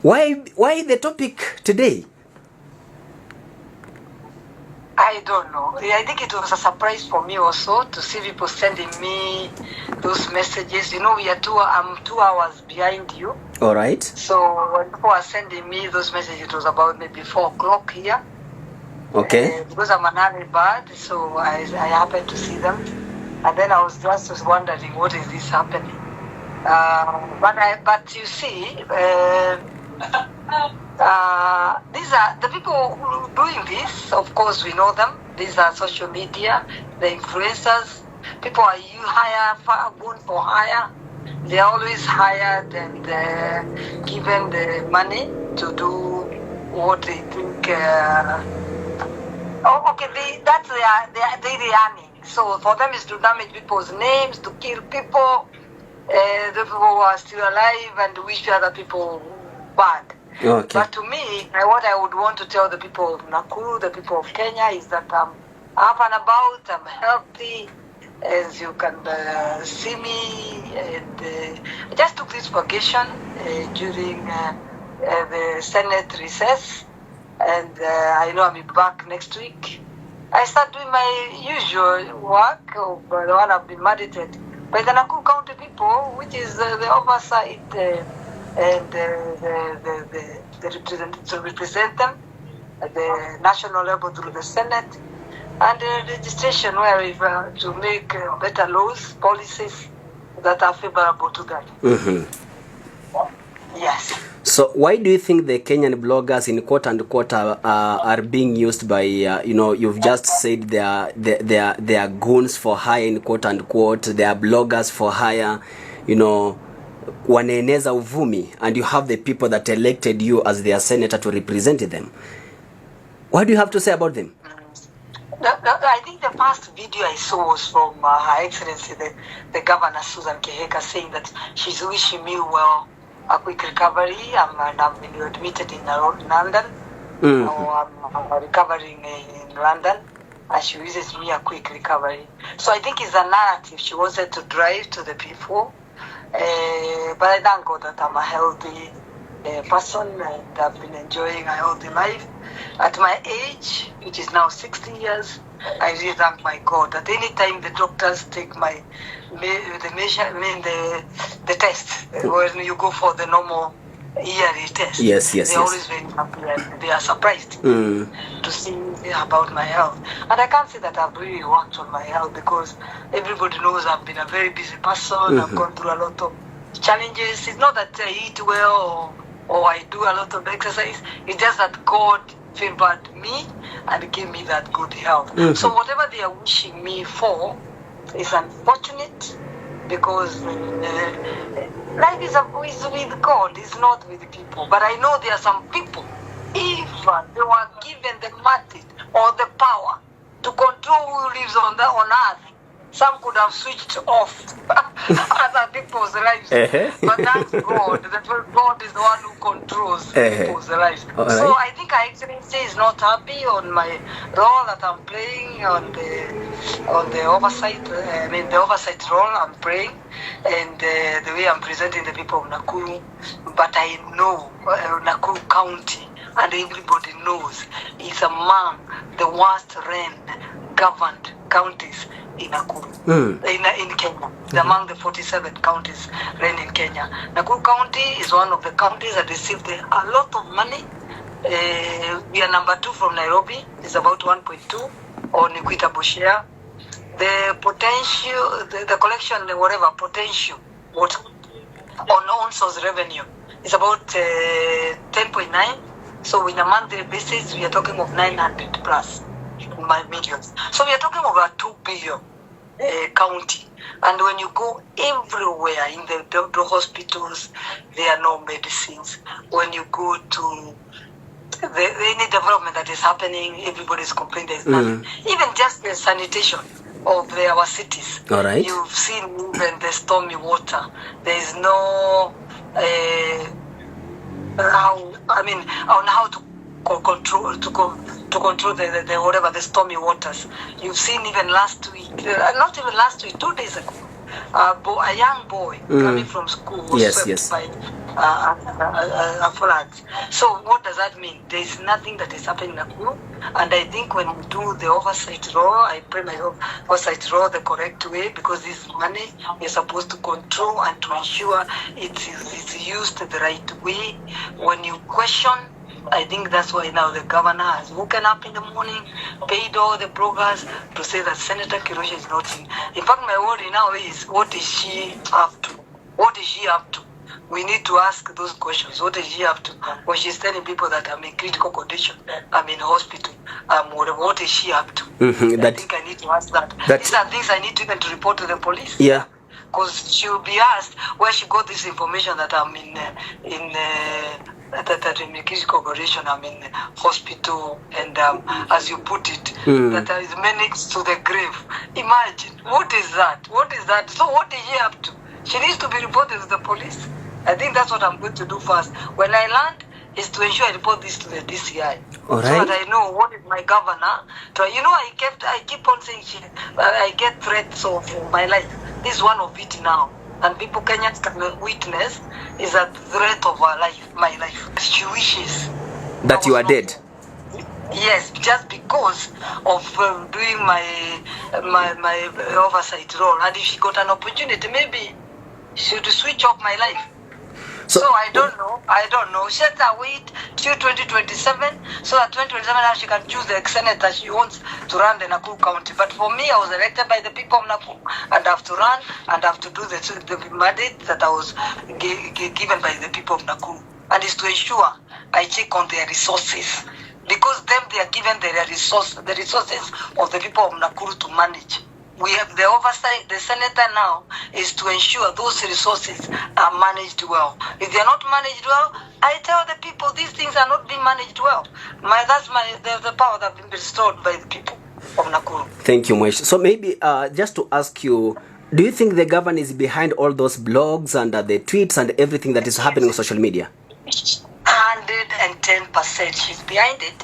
Why the topic today? I don't know. I think it was a surprise for me also to see people sending me those messages. You know, I'm 2 hours behind you. All right. So when people are sending me those messages, it was about maybe 4 o'clock here. Okay. Because I'm an early bird, so I happened to see them. And then I was just wondering, what is this happening? But you see, these are the people doing this. Of course, we know them. These are social media, the influencers. People are going for hire. They are always hired and given the money to do what they think. That's their daily earning. So for them is to damage people's names, to kill people, the people who are still alive, and wish other people bad. Okay. But to me, what I would want to tell the people of Nakuru, the people of Kenya, is that I'm up and about, I'm healthy, as you can see me. And I just took this vacation during the Senate recess, and I know I'll be back next week. I start doing my usual work, the one I've been mandated by the Nakuru County people, which is the oversight and to represent them at the national level through the Senate, and the registration where we to make better laws, policies that are favorable to them. Mm-hmm. Yes. So why do you think the Kenyan bloggers in quote unquote are being used by you've just said they are goons for hire in quote unquote, they are bloggers for hire, wanaeneza uvumi, and you have the people that elected you as their senator to represent them. What do you have to say about them? I think the first video I saw was from Her Excellency the Governor Susan Kihika, saying that she's wishing me well, a quick recovery, and I've been admitted in London. I'm recovering in London, and she wishes me a quick recovery. So I think it's a narrative she wanted to drive to the people. But I thank God that I'm a healthy person, and I've been enjoying a healthy life. At my age, which is now 60 years, I really thank my God that any time the doctors take the test, when you go for the normal yearly test, they're always very happy and they are surprised to see about my health. And I can't say that I've really worked on my health, because everybody knows I've been a very busy person. I've gone through a lot of challenges. It's not that I eat well or I do a lot of exercise. It's just that God favored me and gave me that good health. So whatever they are wishing me for is unfortunate, because life is with God, it's not with people. But I know there are some people, if they were given the mandate or the power to control who lives on earth, some could have switched off other people's lives. But that's God. God is the one who controls people's lives. Right. So I think Her Excellency is not happy on my role that I'm playing on the oversight. The oversight role I'm playing, and the way I'm presenting the people of Nakuru. But I know Nakuru County, and everybody knows, is among the worst governed counties in Nakuru, in Kenya. Among the 47 counties run in Kenya. Nakuru County is one of the counties that received a lot of money. We are number 2 from Nairobi. It's about 1.2 on equitable share. The potential, the collection, whatever potential, on source revenue is about 10.9. So in a monthly basis, we are talking of 900 plus millions. So we are talking of a 2 billion county. And when you go everywhere in the hospitals, there are no medicines. When you go to any development that is happening, everybody's complaining there's nothing. Even just the sanitation of our cities. All right. You've seen even the stormy water. There is no how to control the whatever the stormy waters. You've seen even last week, not even last week, 2 days ago, a young boy coming from school was swept floods. So what does that mean? There is nothing that is happening in Nakuru, and I think when we do the oversight role, I pray my oversight role the correct way, because this money is supposed to control and to ensure it's used the right way. When you question, I think that's why now the governor has woken up in the morning, paid all the bloggers to say that Senator Keroche is not in. In fact, my worry now is, what is she up to? What is she up to? We need to ask those questions. What is she up to? When she's telling people that I'm in critical condition, I'm in hospital, what is she up to? Mm-hmm, I think I need to ask that. These are things I need to even to report to the police. Yeah. Because she will be asked where she got this information that I'm that in critical condition, I'm in hospital, and as you put it, that there is minutes to the grave. Imagine, what is that? What is that? So what is she up to? She needs to be reported to the police. I think that's what I'm going to do first. When I land, is to ensure I report this to the DCI. All right. So that I know what is my governor. I keep on saying I get threats of my life. This is one of it now. And people Kenyans can witness is a threat of our life, my life. She wishes that you are dead. Yes, just because of doing my oversight role. And if she got an opportunity, maybe she would switch off my life. So I don't know. She has to wait till 2027, so that 2027 now she can choose the senator she wants to run the Nakuru County. But for me, I was elected by the people of Nakuru, and I have to run, and I have to do the mandate that I was given by the people of Nakuru. And it's to ensure I check on their resources. Because they are given the resources of the people of Nakuru to manage. We have the oversight. The senator now is to ensure those resources are managed well. If they are not managed well, I tell the people these things are not being managed well. That's the power that has been bestowed by the people of Nakuru. Thank you, Moish. So maybe just to ask you, do you think the government is behind all those blogs and the tweets and everything that is happening on social media? 110% she's behind it.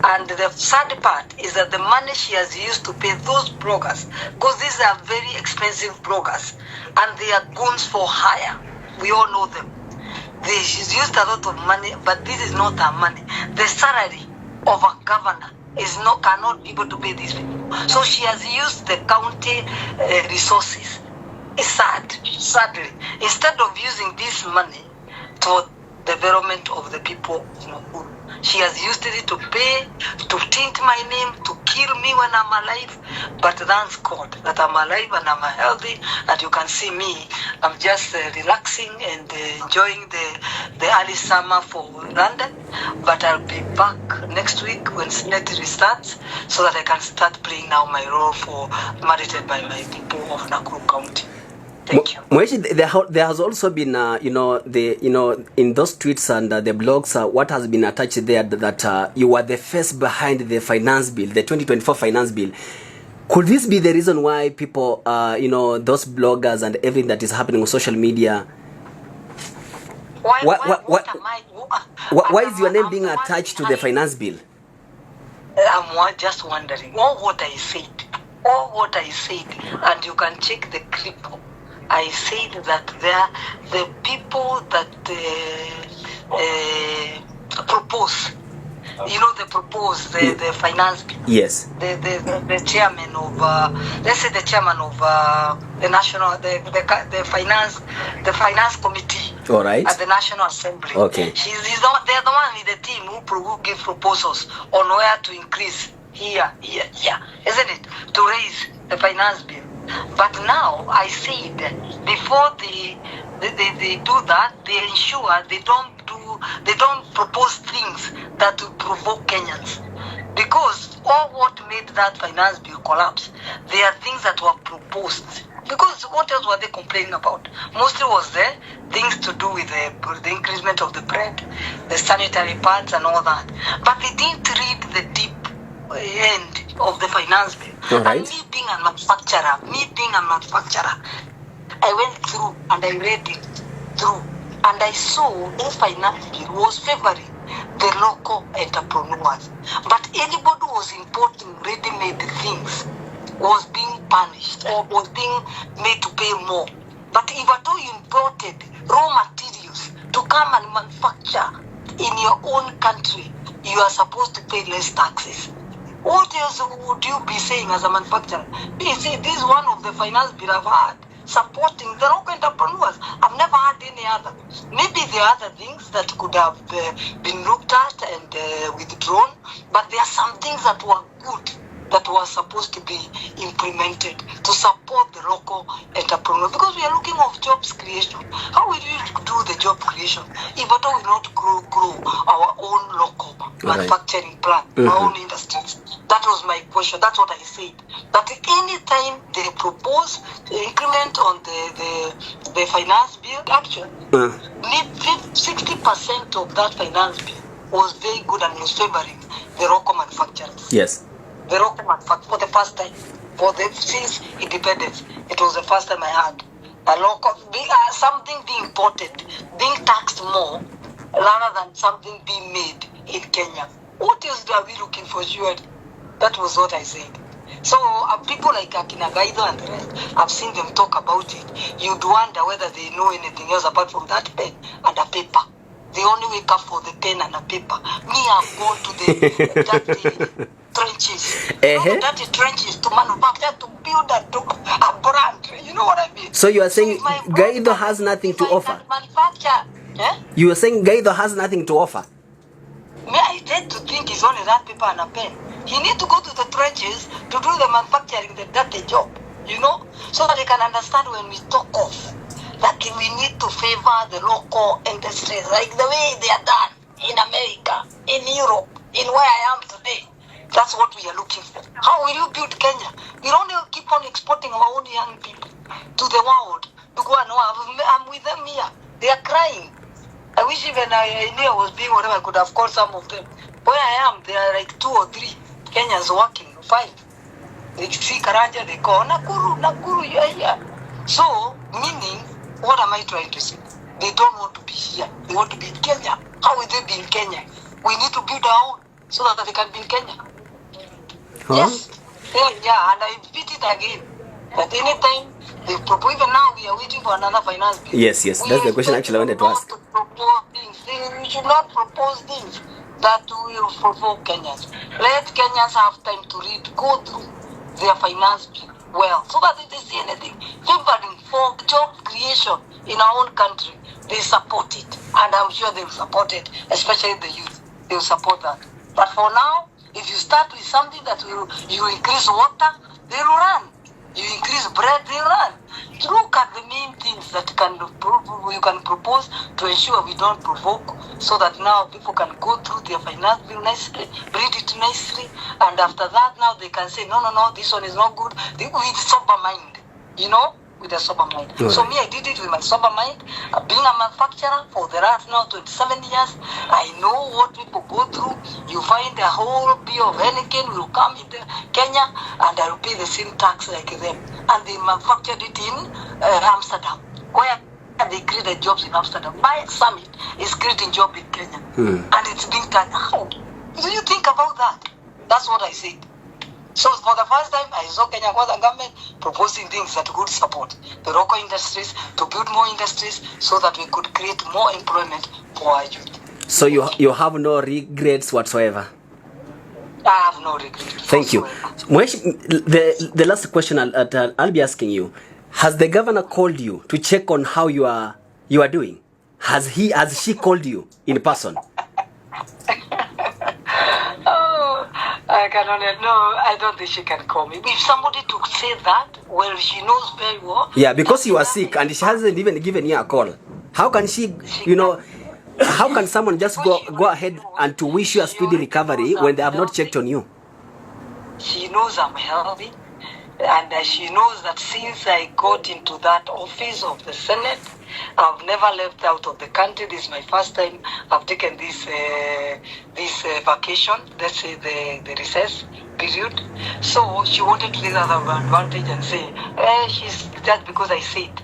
And the sad part is that the money she has used to pay those bloggers, because these are very expensive bloggers, and they are goons for hire. We all know them. She's used a lot of money, but this is not her money. The salary of a governor cannot be able to pay these people. So she has used the county resources. It's sad, sadly. Instead of using this money to development of the people of Nakuru, she has used it to pay, to taint my name, to kill me when I'm alive. But thanks God that I'm alive and I'm healthy, and you can see me. I'm just relaxing and enjoying the early summer for London. But I'll be back next week when Senate restarts, so that I can start playing now my role for mandated by my people of Nakuru County. Thank you. Moishi, there has also been, in those tweets and the blogs, what has been attached there that you were the face behind the finance bill, the 2024 finance bill. Could this be the reason why people, those bloggers and everything that is happening on social media? Why is your name being attached to the finance bill? I'm just wondering. All what I said, and you can check the clip. I said that the people that propose, the finance bill. Yes. The chairman of, let's say the chairman of the national, the finance committee. All right. At the National Assembly. Okay. They're the one in the team who give proposals on where to increase here, isn't it? To raise the finance bill. But now I said before they do that, they ensure they don't propose things that will provoke Kenyans. Because all what made that finance bill collapse, there are things that were proposed. Because what else were they complaining about? Mostly was there things to do with the increasement of the bread, the sanitary pads and all that. But they didn't read the deep end of the finance bill. Right. And me being a manufacturer, I went through and I read it through. And I saw the finance bill was favoring the local entrepreneurs. But anybody who was importing ready-made things was being punished or was being made to pay more. But if at all you imported raw materials to come and manufacture in your own country, you are supposed to pay less taxes. What else would you be saying as a manufacturer? You see, this is one of the finance bill I've had supporting the local entrepreneurs. I've never had any other. Maybe there are other things that could have been looked at and withdrawn, but there are some things that were good that was supposed to be implemented to support the local entrepreneur, because we are looking of jobs creation. How will we do the job creation if at all we not grow our own local manufacturing plant, our own industries? That was my question. That's what I said. That any time they propose to increment on the finance bill, actually, 60% of that finance bill was very good and was favoring the local manufacturers. Yes. The local manufacturer for the first time, since independence, it was the first time I had a local something being imported, being taxed more rather than something being made in Kenya. What else are we looking for? Sure, that was what I said. So people like Akina Gaido and the rest, I've seen them talk about it. You'd wonder whether they know anything else apart from that pen and a paper. They only wake up for the pen and a paper. Me, I've gone to the trenches. Dirty trenches to manufacture, to build a brand. You know what I mean? So you are saying Gaido has nothing to offer? You are saying Gaido has nothing to offer? Me, I tend to think it's only that paper and a pen. He need to go to the trenches to do the manufacturing, the dirty job, you know, so that they can understand when we talk of that we need to favor the local industries, like the way they are done in America, in Europe, in where I am today. That's what we are looking for. How will you build Kenya? We only keep on exporting our own young people to the world to go and I'm with them here. They are crying. I wish even I knew I was being whatever I could have called some of them. Where I am, there are like 2 or 3 Kenyans working, 5. They see Karanja, they call Nakuru, yeah. So, meaning, what am I trying to say? They don't want to be here. They want to be in Kenya. How will they be in Kenya? We need to build our own so that they can be in Kenya. Huh? Yes. Yeah, and I repeat it again. That anytime they propose, even now we are waiting for another finance bill. Yes. That's the question actually I wanted to ask. We should not propose things that will provoke Kenyans. Let Kenyans have time to go through their finance bill well, so that if they see anything favoring for job creation in our own country, they support it. And I'm sure they will support it, especially the youth. They will support that. But for now, if you start with something that you increase water, they will run. You increase bread, they run. Look at the main things that you can propose to ensure we don't provoke, so that now people can go through their finance bill nicely, read it nicely, and after that now they can say, no, this one is not good. With sober mind, you know, with a sober mind. Right. So me, I did it with my sober mind. Being a manufacturer for the last now 27 years, I know what people go through. You find a whole beer of Heineken will come in Kenya, and I will pay the same tax like them. And they manufactured it in Amsterdam, where they created jobs in Amsterdam. My summit is creating jobs in Kenya, and it's being done. How do you think about that? That's what I said. So for the first time, I saw Kenya government proposing things that could support the local industries, to build more industries so that we could create more employment for our youth. So you have no regrets whatsoever? I have no regrets. Thank you. The last question I'll be asking you, has the governor called you to check on how you are doing? Has she called you in person? I don't think she can call me. If somebody to say that, well, she knows very well. Yeah, because you are sick and she hasn't even given you a call. How can she how can someone just go ahead and to wish you a speedy recovery when they have not checked on you? She knows I'm healthy, and she knows that since I got into that office of the Senate, I've never left out of the country. This is my first time I've taken this vacation, let's say the recess period. So she wanted to take that advantage and say, she's just because I said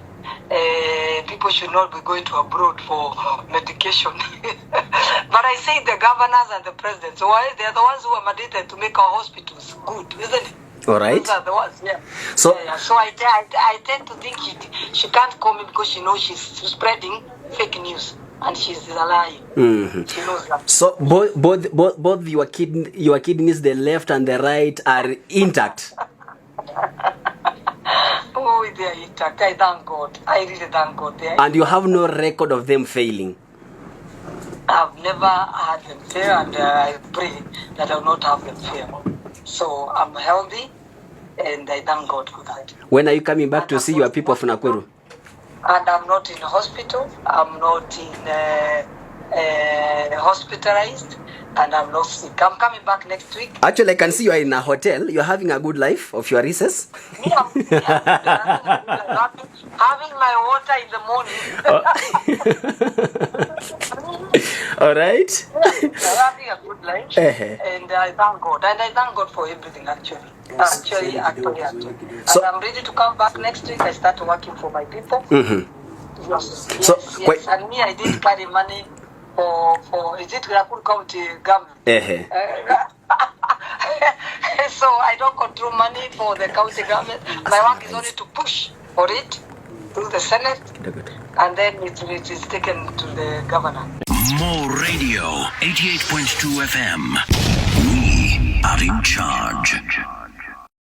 people should not be going to abroad for medication. But I say the governors and the presidents, why they are the ones who are mandated to make our hospitals good, isn't it? All right. Those are the ones, yeah. So I tend to think she can't call me because she knows she's spreading fake news. and she's alive. She knows that. So both your kidneys, the left and the right, are intact. Oh, they are intact. I thank God. I really thank God. And you have no record of them failing? I've never had them fail, and I pray that I will not have them fail. So I'm healthy, and I thank God for that. When are you coming back to see your people of Nakuru? And I'm not in hospital. I'm not hospitalized, and I'm not sick. I'm coming back next week. Actually, I can see you are in a hotel. You're having a good life of your recess. Yeah. Having my water in the morning. All right. I'm having a good life, and I thank God. And I thank God for everything, actually. Actually. So, and I'm ready to come back next week. I start working for my people. Yes. So, yes. And me, I didn't carry money for is it Nakuru County government? So I don't control money for the county government. My work is only to push for it to the Senate, and then it is taken to the governor. More radio, 88.2 FM. We are in charge.